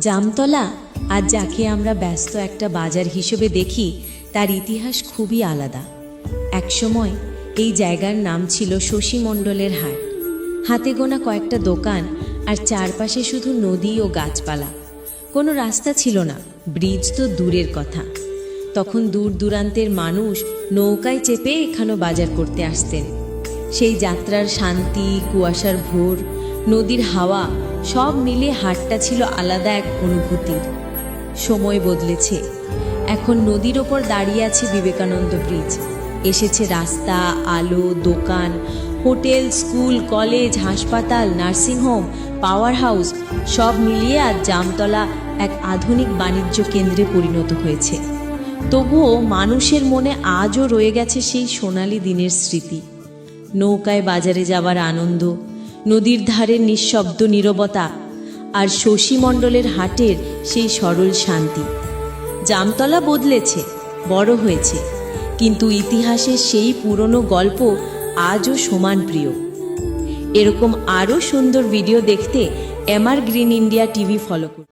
জামতলা আজ যাকে আমরা ব্যস্ত একটা বাজার হিসেবে দেখি তার ইতিহাস খুবই আলাদা। একসময় এই জায়গার নাম ছিল শশী মণ্ডলের হাট। হাতে গোনা কয়েকটা দোকান আর চারপাশে শুধু নদী ও গাছপালা। কোনো রাস্তা ছিল না, ব্রিজ তো দূরের কথা। তখন দূর দূরান্তের মানুষ নৌকায় চেপে এখানে বাজার করতে আসতেন। সেই যাত্রার শান্তি, কুয়াশার ভোর, নদীর হাওয়া সব মিলে হাটটা ছিল আলাদা এক অনুভূতির। সময় বদলেছে, এখন নদীর ওপর দাঁড়িয়ে আছে বিবেকানন্দ ব্রিজ। এসেছে রাস্তা, আলো, দোকান, হোটেল, স্কুল, কলেজ, হাসপাতাল, নার্সিংহোম, পাওয়ার হাউস সব মিলিয়ে আজ জামতলা এক আধুনিক বাণিজ্য কেন্দ্রে পরিণত হয়েছে। তবুও মানুষের মনে আজও রয়ে গেছে সেই সোনালি দিনের স্মৃতি। নৌকায় বাজারে যাওয়ার আনন্দ, নদীর ধারের নিঃশব্দ নীরবতা আর শশী মণ্ডলের হাটের সেই সরল শান্তি। জামতলা বদলেছে, বড় হয়েছে, কিন্তু ইতিহাসের সেই পুরনো গল্প আজও সমান প্রিয়। এরকম আরও সুন্দর ভিডিও দেখতে MR green India TV follow করুন।